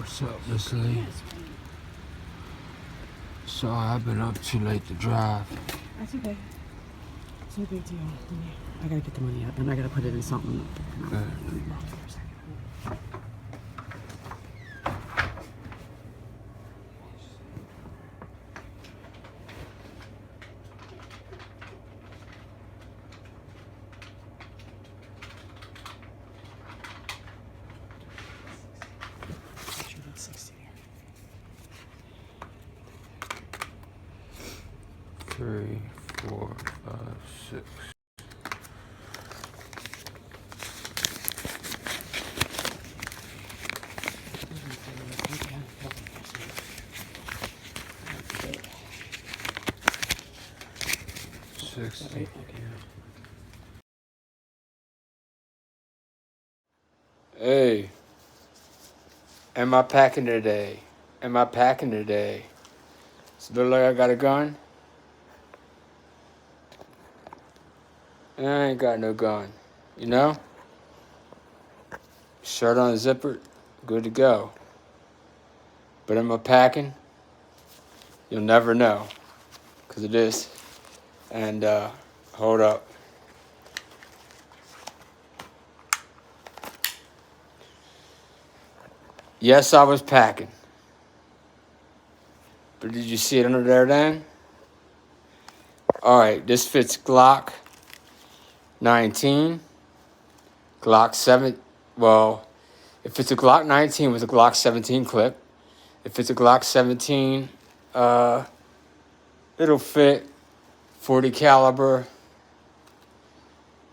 What's up, Miss Lee? Sorry, I've been up too late to drive. That's okay. It's no big deal. I gotta get the money up, and I gotta put it in something. Three, 4, 5, 6. Hey, am I packing today? Am I packing today? Does it look like I got a gun? I ain't got no gun. You know? Shirt unzippered, good to go. But am I packing? You'll never know. Because it is. And, hold up. Yes, I was packing. But did you see it under there then? Alright, this fits Glock 19. Glock 7. Well, if it's a Glock 19 with a Glock 17 clip, if it's a Glock 17, it'll fit 40 caliber.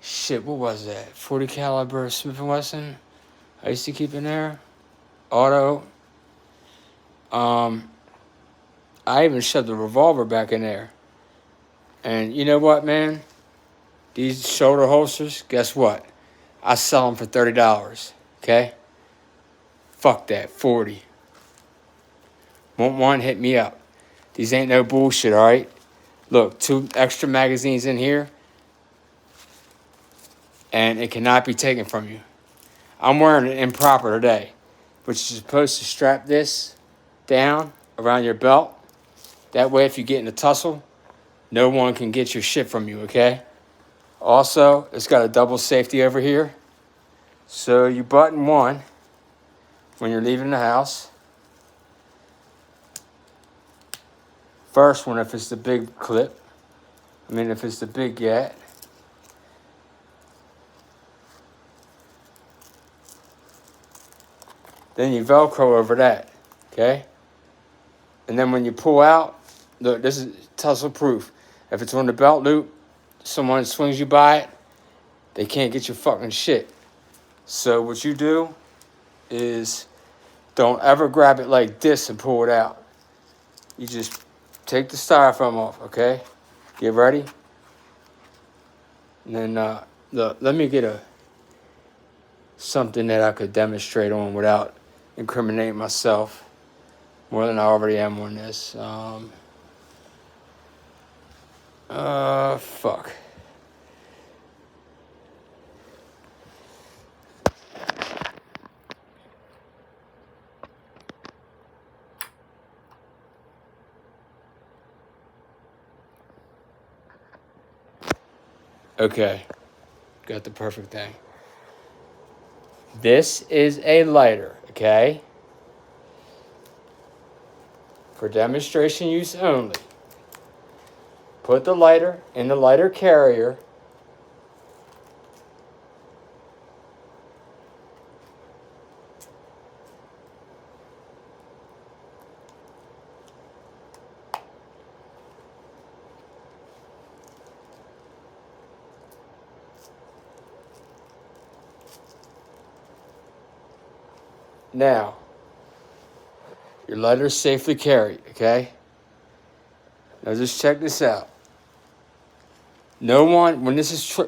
Shit, what was that? 40 caliber Smith & Wesson. I used to keep in there. Auto. I even shoved the revolver back in there. And you know what, man? These shoulder holsters, guess what? I sell them for $30. Okay? Fuck that, 40. Want one, hit me up. These ain't no bullshit, all right? Look, 2 extra magazines in here, and it cannot be taken from you. I'm wearing it improper today, but you're supposed to strap this down around your belt. That way, if you get in a tussle, no one can get your shit from you, okay? Also, it's got a double safety over here. So you button one when you're leaving the house. First one, if it's the big clip. If it's the big gat. Then you Velcro over that, okay? And then when you pull out, look, this is tussle proof. If it's on the belt loop, someone swings you by it, they can't get your fucking shit. So what you do is don't ever grab it like this and pull it out. You just take the styrofoam off, okay? Get ready. And then look, let me get something that I could demonstrate on without incriminating myself more than I already am on this. Fuck. Okay, got the perfect thing. This is a lighter, okay? For demonstration use only. Put the lighter in the lighter carrier. Now, your lighter is safely carried, okay? Now just check this out. No one, when this is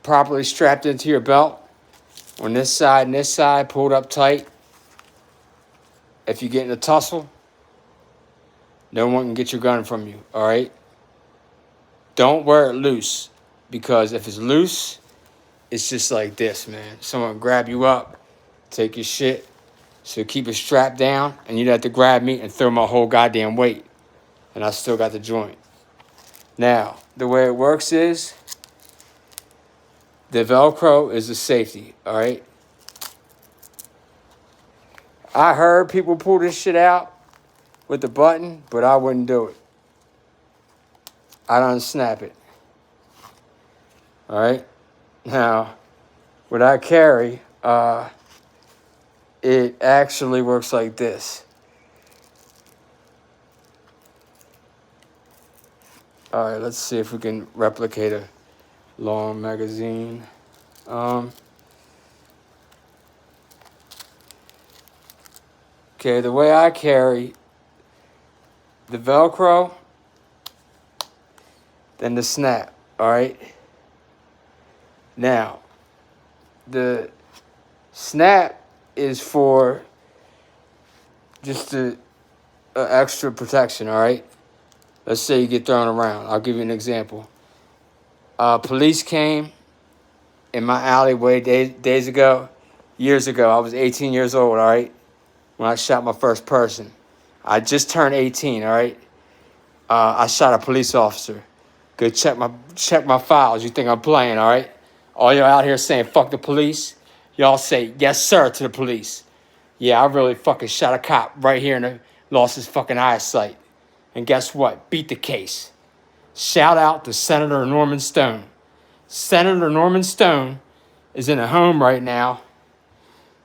properly strapped into your belt, on this side and this side pulled up tight, if you get in a tussle, no one can get your gun from you, all right? Don't wear it loose, because if it's loose, it's just like this, man. Someone grab you up, take your shit, So keep it strapped down, and you'd have to grab me and throw my whole goddamn weight. And I still got the joint. Now, the way it works is, the Velcro is the safety, all right? I heard people pull this shit out with the button, but I wouldn't do it. I'd unsnap it. All right? Now, what I carry, it actually works like this. All right, let's see if we can replicate a long magazine. Okay, the way I carry the Velcro, then the snap, all right? Now, the snap is for just the extra protection, all right? Let's say you get thrown around. I'll give you an example. Police came in my alleyway days ago, years ago. I was 18 years old, all right, when I shot my first person. I just turned 18, all right? I shot a police officer. Go check my files. You think I'm playing, all right? All y'all out here saying, fuck the police. Y'all say, yes, sir, to the police. Yeah, I really fucking shot a cop right here and lost his fucking eyesight. And guess what? Beat the case. Shout out to Senator Norman Stone. Senator Norman Stone is in a home right now.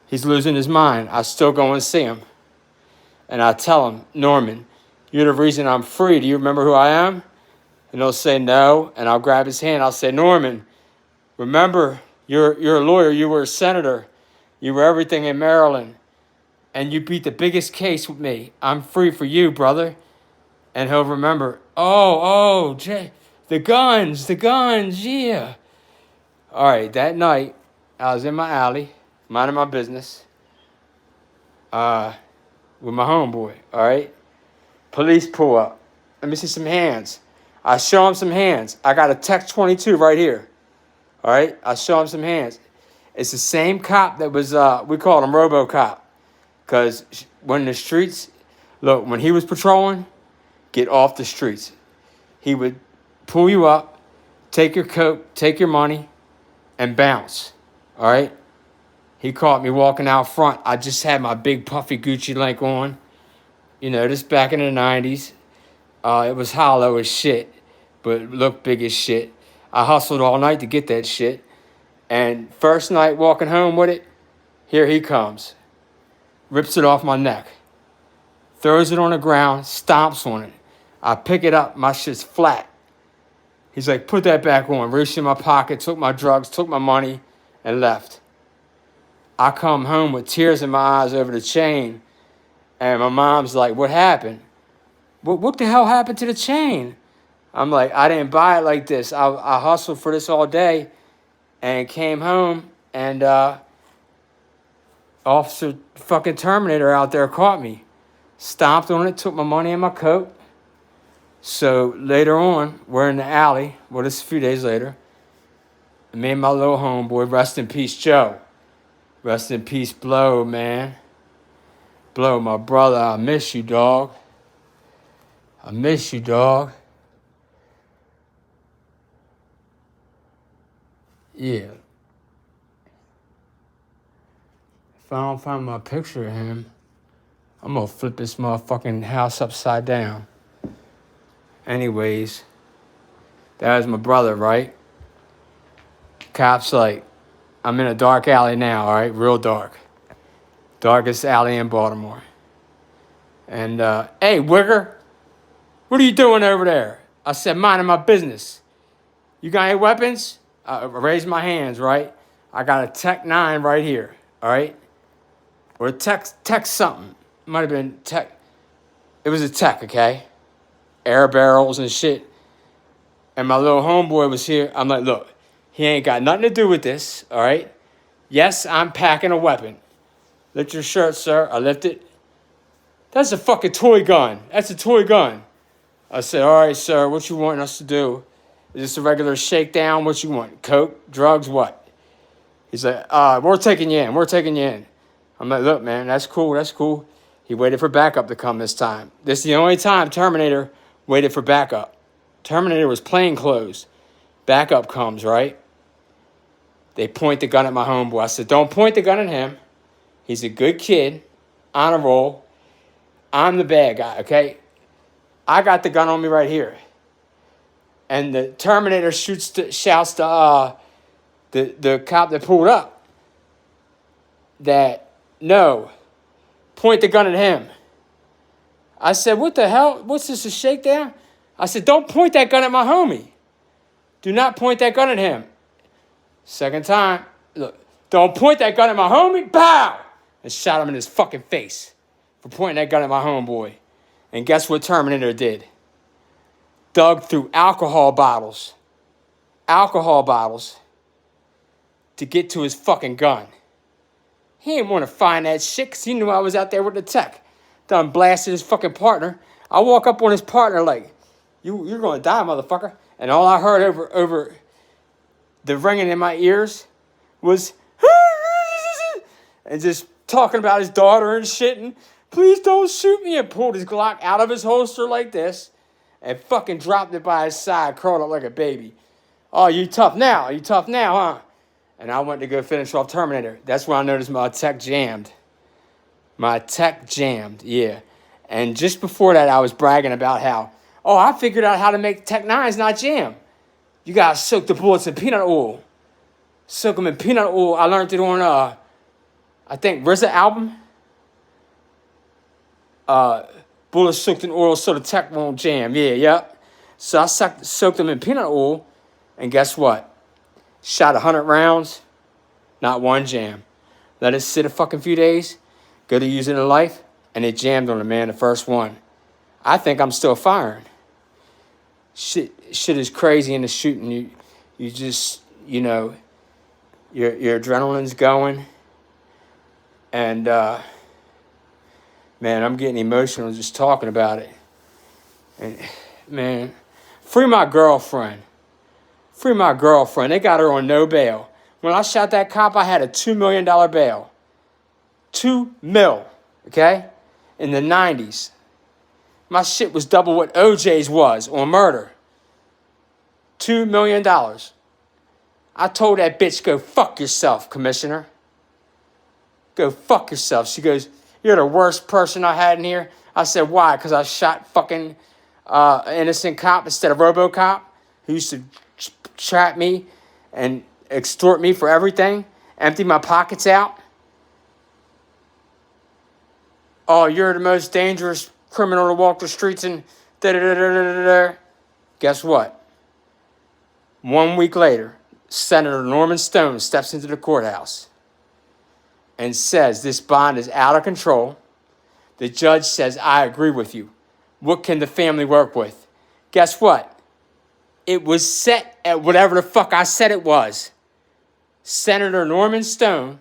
He's losing his mind. I still go and see him. And I tell him, Norman, you're the reason I'm free. Do you remember who I am? And he'll say no. And I'll grab his hand. I'll say, Norman, remember, you're a lawyer. You were a senator. You were everything in Maryland. And you beat the biggest case with me. I'm free for you, brother. And he'll remember, Jay, the guns, yeah. All right, that night, I was in my alley, minding my business, with my homeboy, all right? Police pull up. Let me see some hands. I show him some hands. I got a Tech 22 right here, all right? I show him some hands. It's the same cop that was, we called him RoboCop, because when the streets, look, when he was patrolling, get off the streets. He would pull you up, take your coat, take your money, and bounce, all right? He caught me walking out front. I just had my big puffy Gucci link on. You know, this back in the 90s. It was hollow as shit, but it looked big as shit. I hustled all night to get that shit. And first night walking home with it, here he comes. Rips it off my neck. Throws it on the ground, stomps on it. I pick it up, my shit's flat. He's like, put that back on. Reached in my pocket, took my drugs, took my money, and left. I come home with tears in my eyes over the chain, and my mom's like, what happened? What the hell happened to the chain? I'm like, I didn't buy it like this. I hustled for this all day and came home, and Officer fucking Terminator out there caught me. Stomped on it, took my money and my coat. So later on, we're in the alley. Well, this is a few days later. Me and my little homeboy, rest in peace, Joe. Rest in peace, Blow, man. Blow, my brother, I miss you, dog. I miss you, dog. Yeah. If I don't find my picture of him, I'm gonna flip this motherfucking house upside down. Anyways, that was my brother, right? Cops like, I'm in a dark alley now, all right? Real dark. Darkest alley in Baltimore. And, hey, Wigger, what are you doing over there? I said, minding my business. You got any weapons? I raised my hands, right? I got a Tech 9 right here, all right? Or a Tech something. Might have been Tech. It was a Tech, okay? Air barrels and shit. And my little homeboy was here. I'm like, look, he ain't got nothing to do with this, all right? Yes, I'm packing a weapon. Lift your shirt, sir. I lift it. That's a fucking toy gun. That's a toy gun. I said, all right, sir, what you want us to do? Is this a regular shakedown? What you want? Coke? Drugs? What? He's like, we're taking you in. We're taking you in. I'm like, look, man, that's cool. That's cool. He waited for backup to come this time. This is the only time Terminator waited for backup. Terminator was plain clothes. Backup comes, right? They point the gun at my homeboy. I said, don't point the gun at him. He's a good kid. On a roll. I'm the bad guy, okay? I got the gun on me right here. And the Terminator shouts to the cop that pulled up that, no, point the gun at him. I said, what the hell? What's this, a shakedown? I said, don't point that gun at my homie. Do not point that gun at him. Second time, look, don't point that gun at my homie. Bow! And shot him in his fucking face for pointing that gun at my homeboy. And guess what Terminator did? Dug through alcohol bottles to get to his fucking gun. He didn't want to find that shit because he knew I was out there with the tech. Done blasted his fucking partner. I walk up on his partner like, you're going to die, motherfucker. And all I heard over the ringing in my ears was, and just talking about his daughter and shit, and please don't shoot me, and pulled his Glock out of his holster like this and fucking dropped it by his side, curled up like a baby. Oh, you tough now? You tough now, huh? And I went to go finish off Terminator. That's when I noticed my tech jammed. Yeah. And just before that, I was bragging about how, I figured out how to make Tech 9s not jam. You gotta soak the bullets in peanut oil. Soak them in peanut oil. I learned it on, I think, RZA album. Bullets soaked in oil so the tech won't jam. Yep. So I soaked them in peanut oil, and guess what? Shot 100 rounds, not one jam. Let it sit a fucking few days, go to use it in life, and it jammed on the man, the first one. I think I'm still firing. Shit is crazy in the shooting. You just, your adrenaline's going, and man, I'm getting emotional just talking about it. And man, free my girlfriend. They got her on no bail. When I shot that cop, I had a $2 million bail. $2 million, okay? In the 90s. My shit was double what OJ's was on murder. $2 million. I told that bitch, go fuck yourself, Commissioner. Go fuck yourself. She goes, you're the worst person I had in here. I said, why? Because I shot fucking innocent cop instead of RoboCop, who used to trap me and extort me for everything, empty my pockets out. Oh, you're the most dangerous criminal to walk the streets and da-da-da-da-da-da. Guess what? 1 week later, Senator Norman Stone steps into the courthouse and says this bond is out of control. The judge says, I agree with you. What can the family work with? Guess what? It was set at whatever the fuck I said it was. Senator Norman Stone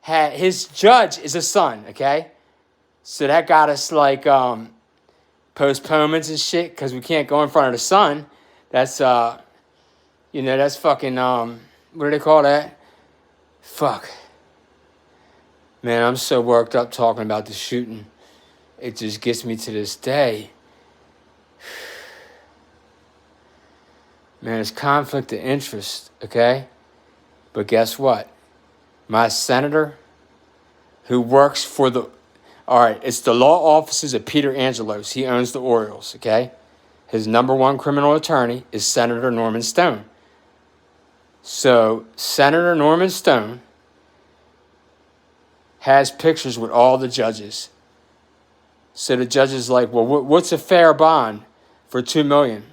had, his judge is a son, okay? So that got us like postponements and shit because we can't go in front of the son. That's, that's fucking, what do they call that? Fuck. Man, I'm so worked up talking about the shooting. It just gets me to this day. Man, it's conflict of interest, okay? But guess what? My senator, who works for it's the law offices of Peter Angelos. He owns the Orioles, okay? His number one criminal attorney is Senator Norman Stone. So, Senator Norman Stone has pictures with all the judges. So the judge is like, well, what's a fair bond for $2 million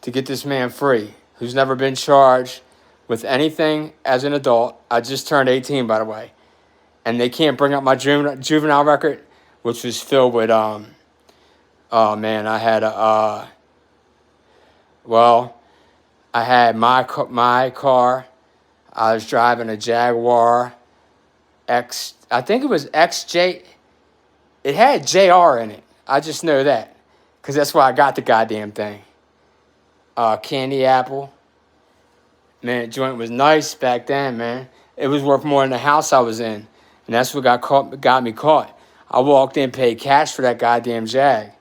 to get this man free, who's never been charged with anything as an adult? I just turned 18, by the way. And they can't bring up my juvenile record, which was filled with, I had I had my car. I was driving a Jaguar I think it was XJ. It had JR in it. I just know that because that's why I got the goddamn thing. Candy apple. Man, the joint was nice back then, man. It was worth more than the house I was in. And that's what got me caught. I walked in, paid cash for that goddamn Jag.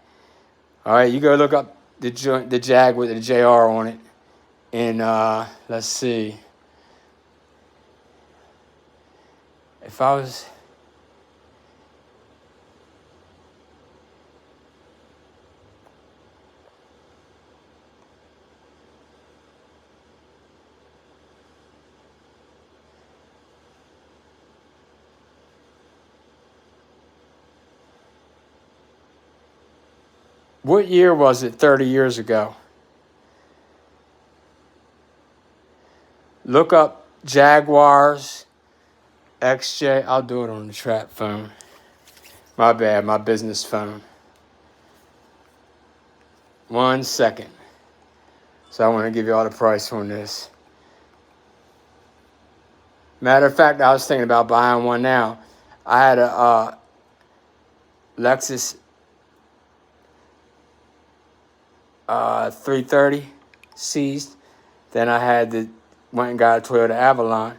All right, you go look up the Jag with the JR on it. And let's see. If I was... What year was it 30 years ago? Look up Jaguars XJ. I'll do it on the trap phone. My bad, my business phone. 1 second. So I want to give you all the price on this. Matter of fact, I was thinking about buying one now. I had a Lexus 330 seized. Then I went and got a Toyota Avalon.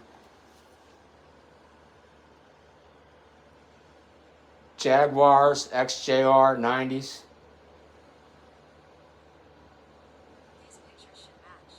Jaguars XJR 90s. These pictures should match.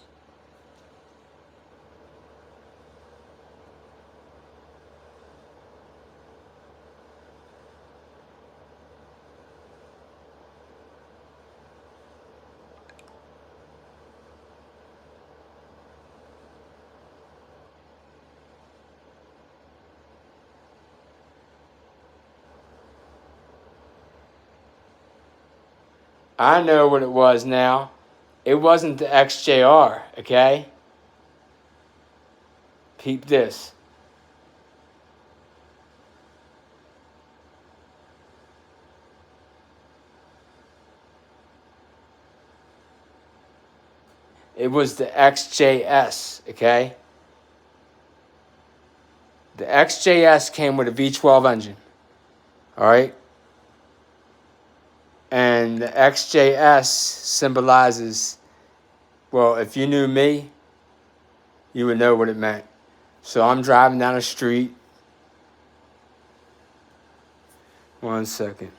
I know what it was now. It wasn't the XJR, okay? Peep this. It was the XJS, okay? The XJS came with a V12 engine, all right? And the XJS symbolizes, well, if you knew me, you would know what it meant. So I'm driving down the street. 1 second.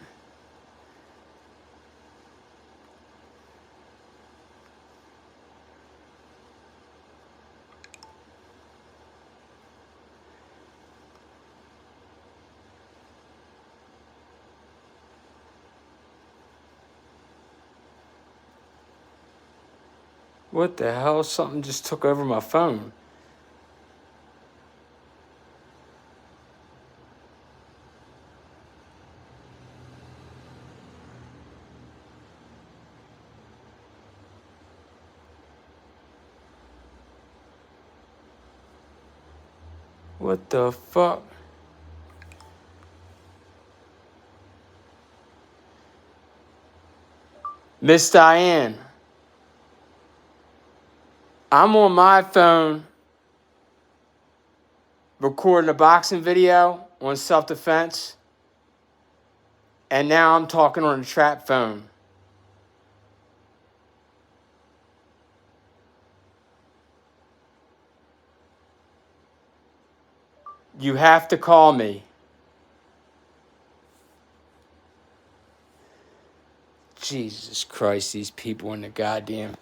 What the hell? Something just took over my phone. What the fuck? Miss Diane, I'm on my phone recording a boxing video on self-defense, and now I'm talking on a trap phone. You have to call me. Jesus Christ, these people in the goddamn...